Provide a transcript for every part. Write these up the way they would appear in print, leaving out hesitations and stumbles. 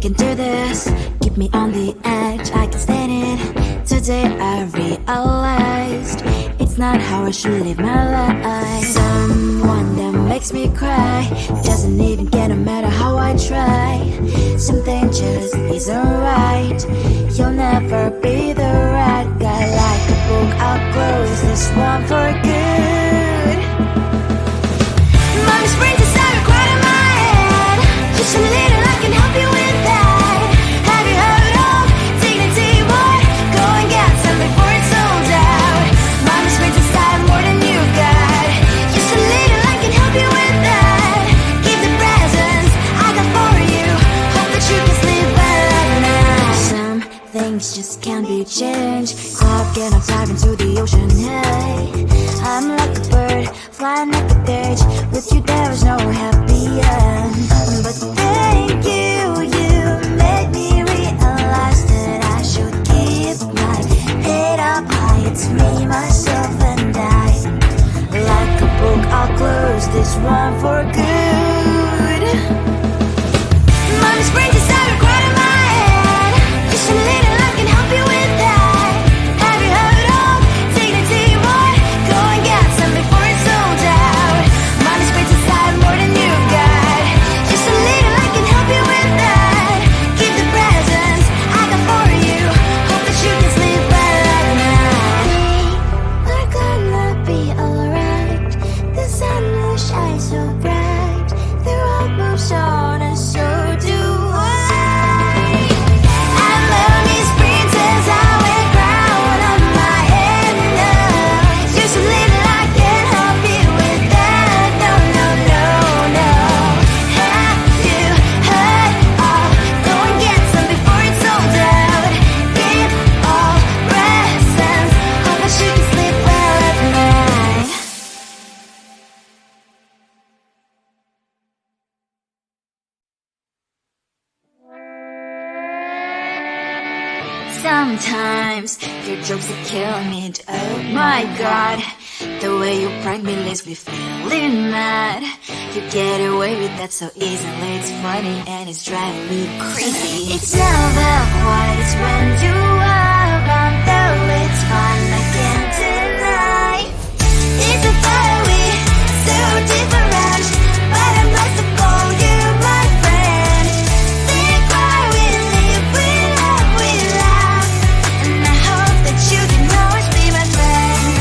can do this. Keep me on the edge, I can stand it. Today I realized it's not how I should live my life. Someone that makes me cry doesn't even get no matter how I try. Something just isn't right. You'll never be the right guy. Like a book, I'll close this one for good. Mommy's princess, I record in my head. Just a little, I can help you with that. Have you heard of dignity, boy? Go and get some before it's sold out. Mommy's princess, I have more than you got. Just a little, I can help you with that. Keep the presents I got for you. Hope that you can sleep well at night. Some things just can't be changed. Cloud getting dive into the ocean, hey. I'm like a bird, flying like a cage. With you there is no happy end. But thank you, you made me realize that I should keep my head up high. It's me, myself and I. Like a book, I'll close this one for good. Mommy's princess, I record in my head. Just a little, I can help you with that. Have you heard of dignity, boy? Go and get some before it's sold out. Mommy's princess, I have more than you got. Just a little, I can help you with that. Keep the presents I got for you. Hope that you can sleep well at night. We're gonna be alright. The sun will shine so bright. The road moves on and so do I. I'm Marilyn's princess, I wear crown on my head now. Just a little, I can help you with that. No, no, no, no. Have you heard of? Go and get some before it's sold out. Keep all presents. Hope that you can sleep well at night. Sometimes your jokes that kill me. Oh my god, the way you prank me leaves me feeling mad. You get away with that so easily. It's funny and it's driving me crazy. It's never quiet, it's when you are around. Though it's fun, I can't deny. It's a fire we so different, but I'm blessed to call you my friend. Think why we live, we love, we laugh. And I hope that you can always be my friend.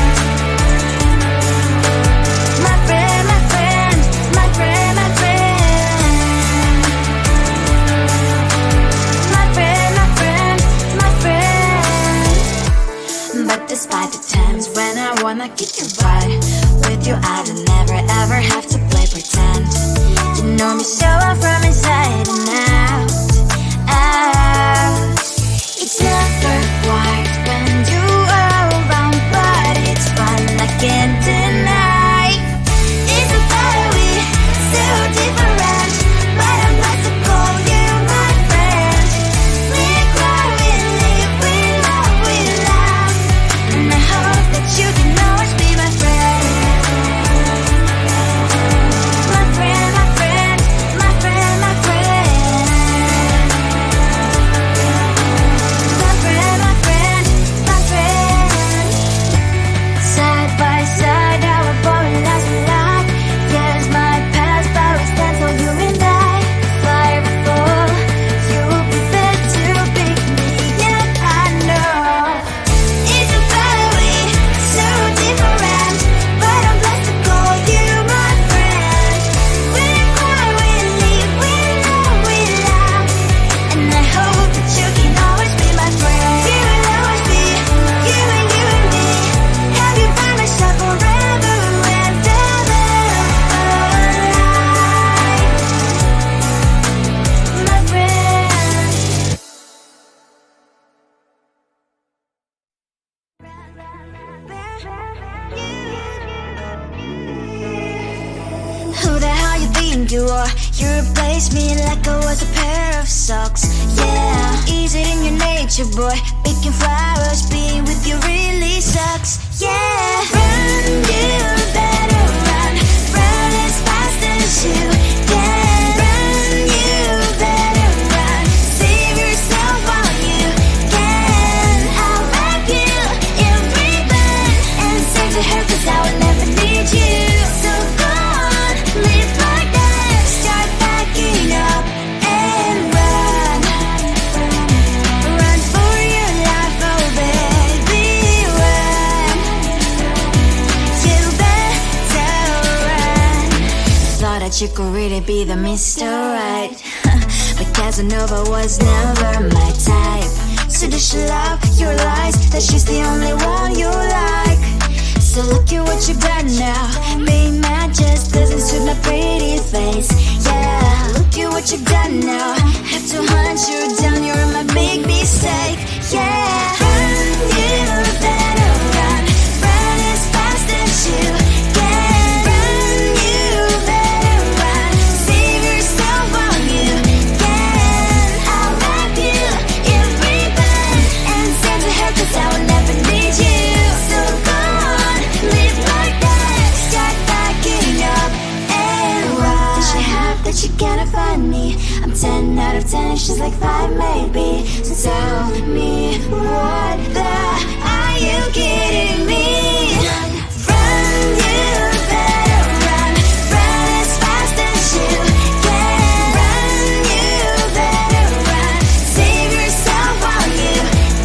My friend, my friend, my friend, my friend. My friend, my friend, my friend. But despite the times when I wanna kick your butt, with you I don't never ever have to play pretend. You know me so well from inside and out, out. It's never quiet when you are around, but it's fun, I can't deny. It's a fire we so different, but I'm blessed to call you my friend. We cry, we live, we love, we laugh. And I hope that you can always be my friend. My friend, my friend, my friend, my friend. My friend, my friend, my friend. Side by side, our body lasts a lot. Years might pass, but we stand for you and I. Fire will fall, you'll be there to pick me up, I know. It's a family, so different, but I'm blessed to call you my friend. We cry, we live, we love, we laugh. And I hope that you can always be my friend. You will always be, you and me. Have you by my side forever and ever. My friend. Who the hell you think you are? You replaced me like I was a pair of socks. Yeah, is it in your nature, boy? Picking flowers, being with you really sucks. Yeah, run, you better run. Run as fast as you can. Run, you better run. that you could really be the Mr. Right. But Casanova was never my type. So does she love your lies, that she's the only one you like? So look at what you've done now. Being mad just doesn't suit my pretty face. Yeah, look at what you've done now. Have to hunt you down, you're my big mistake. Yeah, run, you better run. Run as fast as you can. Run, you better run. Save yourself while you can. I'll wrap you in ribbon and send to her, 'cause I will never need you. So go on, live like that. Start backing up and run. Does she have that she cannot find me? I'm 10 out of 10, she's like 5 maybe. So tell me, what the are you kidding me? Run, you better run. Run as fast as you can. Run, you better run. Save yourself while you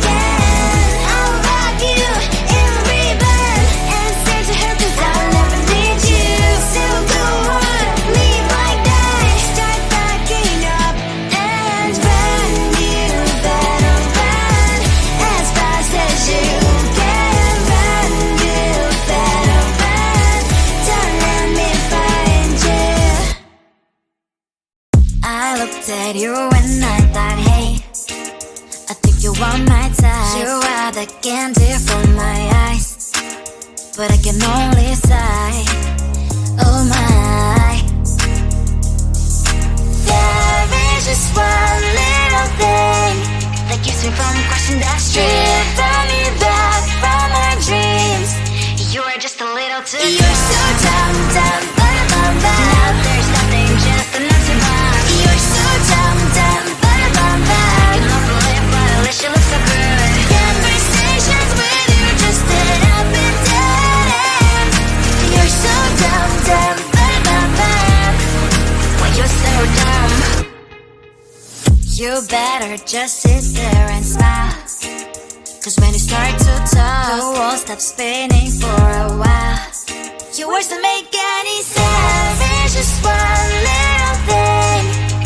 can. I'll wrap you in ribbon and send to her, 'cause I'll never need you. So go on, leave like that. Start backing up and run. You better run as fast as you can. Run, you better run. Don't let me find you. I looked at you and I thought, hey, I think you want my type. You are the candy for my eyes, but I can only sigh. Oh my, there is just one little thing that keeps me from crossing that street. Bring me back from our dreams. You are just a little too You're so dumb, dumb, bum, now there's nothing, just a nut to bomb. You're so dumb, dumb, bum, you love to live, but at least you look so good. Conversations with you just end up in dead ends. You're so dumb, dumb, bum, when you're so dumb. You better just sit there and smile, 'cause when you start to talk, the world stops spinning for a while. Your words don't make any sense. There's just one little thing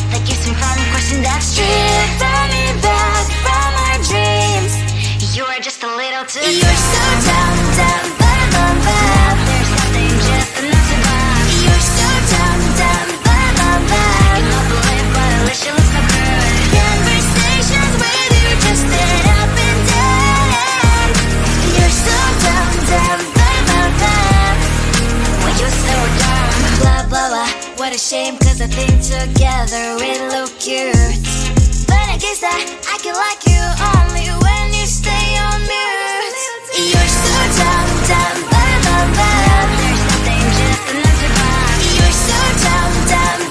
that keeps me from crossing that street. Bring me back from our dreams. You are just a little too You're so dumb, dumb, bum, there's nothing, just enough to bomb. You're so dumb, dumb, bum, you love to live, but at least you look so good. Conversations with you just end up in dead ends. You're so dumb, dumb, when you're so dumb. Blah, blah, blah, what a shame, 'cause I think together we look cute. But I guess that I can like you only when you stay on mute. You're so dumb, dumb, there's nothing, just enough to bomb. You're so dumb, dumb,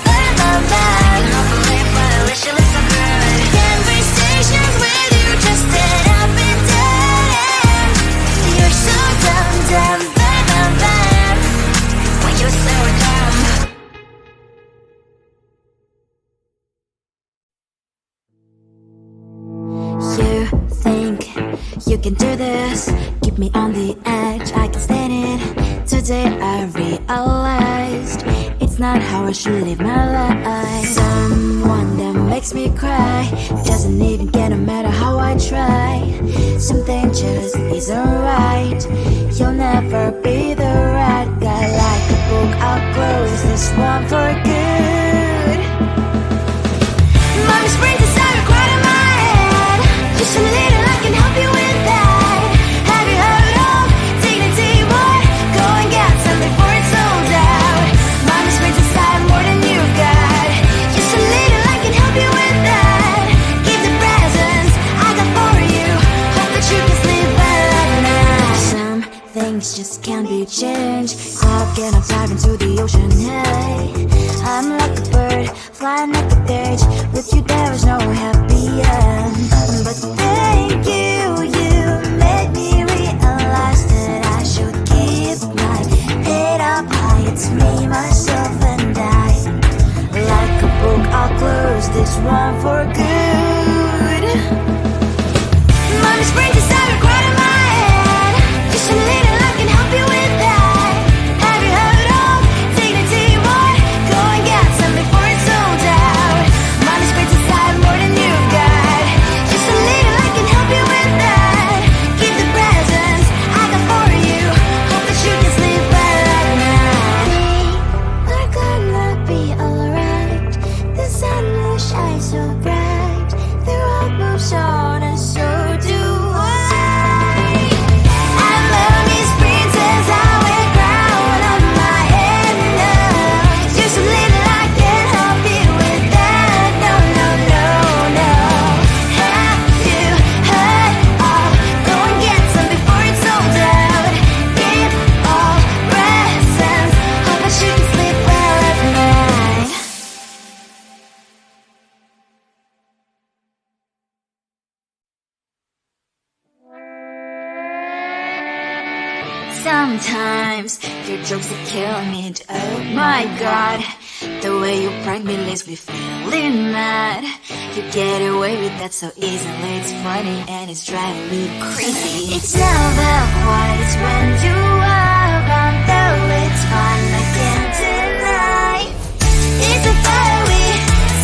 you love to live, but at least you look so good. Conversations with you just end up in dead ends. You're so dumb, dumb, when you're so dumb. You think you can do this, keep me on the edge, I can stand it. Today I realized it's not how I should live my life. Someone that makes me cry doesn't even get, no matter how I try. Something just isn't right. You'll never be the right guy. Like a book, I'll close this one for good. Mommy's princess, I record in my head. Just a little, I can help you with that. Have you heard of dignity, boy? Go and get some before it's sold out. Mommy's princess, I have more than you've got. Just a little, I can help you with that. Keep the presents I got for you. Hope that you can sleep well at night. Some things just can't be changed. Talking, I'm diving to the ocean, hey. I'm like a bird, flying like a cage. With you there is no happy end. But thank you, you made me realize that I should keep my head up high. It's me, myself and I. Like a book, I'll close this one for good. Mommy's princess, I record in my head. Just a little, I can help you with that. Have you heard of dignity, boy? Go and get Sometimes your jokes that kill me. Oh my god, the way you prank me leaves me feeling mad. You get away with that so easily. It's funny and it's driving me crazy. It's never quite as when you are around, though it's fun, I can't deny. It's a very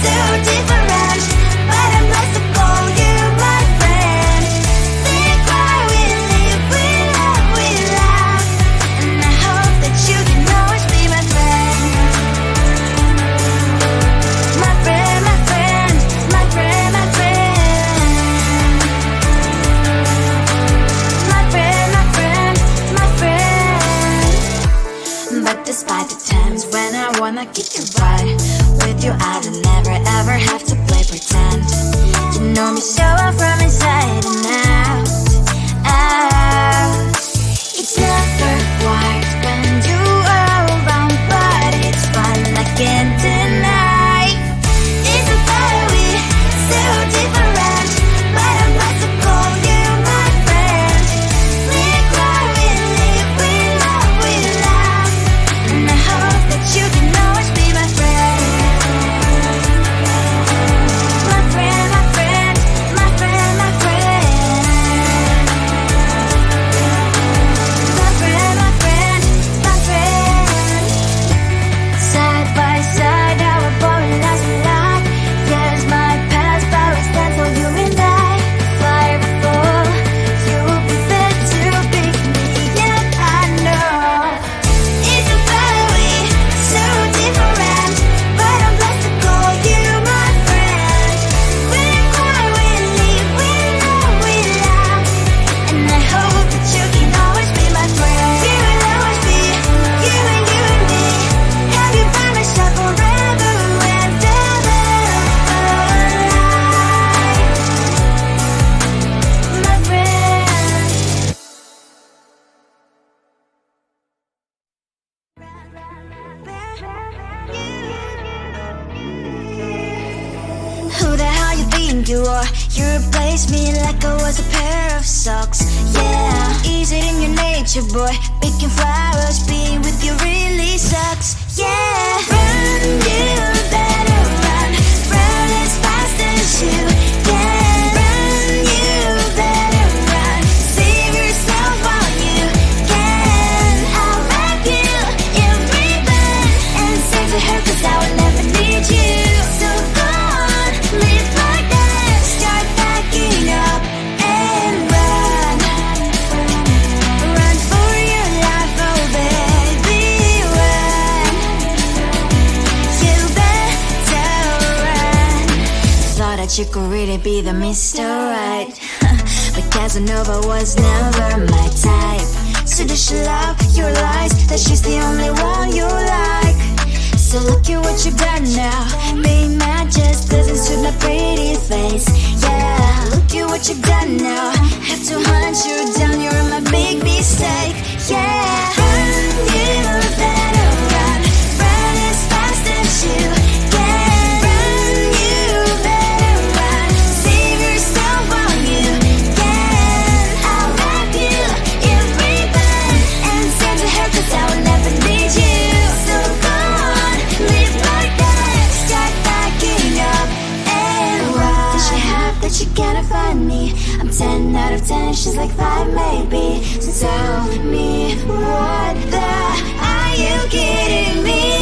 so different, but I must call you my friend. We cry, we live, we love, we laugh, and I hope that you can always be my friend. My friend, my friend, my friend, my friend. My friend, my friend, my friend. But despite the times when I wanna kick your butt, with you I don't never ever have to play pretend. You know me so well from inside and out, out. It's never quiet when you are around, but it's fun, I can't deny. It's a very so different, but I must call you my friend. We cry, we live, we love, we laugh, and I hope that you can always be my friend. My friend, my friend, my friend, my friend. My friend, my friend, my friend. Side by side, our boring lives we like. Yes, my past, but we stand so you and I. Fly before you will be there to pick me, yeah, I know. It's a very so different, but I'm blessed to call you my friend. We cry, we live, we love, we laugh, and I hope that you can always be my friend. We will always be you and me. Have you by my side forever and ever. My friend. Who the hell you think you are? You replaced me like I was a pair of socks. Yeah, is it in your nature, boy? Picking flowers, being with you really sucks. Yeah, run, you better run. Run as fast as you can. Run, you better run. Save yourself while you can. I'll wrap you in ribbon and save to her, 'cause I will never need you. So go on, live like that. Start packing up and run. Run for your life, oh baby, run. You better run. Thought that you could really be the Mr. Right, but Casanova was never my type. So does she love your lies, that she's the only one you like? So look at what you got now. Being mad just doesn't suit my pretty face. Yeah, look at what you got now. Have to hunt you down, you're my big mistake. Yeah, run, you better run. Run as fast as you can. Run, you better run. Save yourself while you can. I'll wrap you in ribbon and send to her, 'cause I will never need you. So go on, live like that. Start packing up and run. Does she have that she cannot find me? I'm 10 out of 10, she's like 5 maybe. So tell me, what the are you kidding me?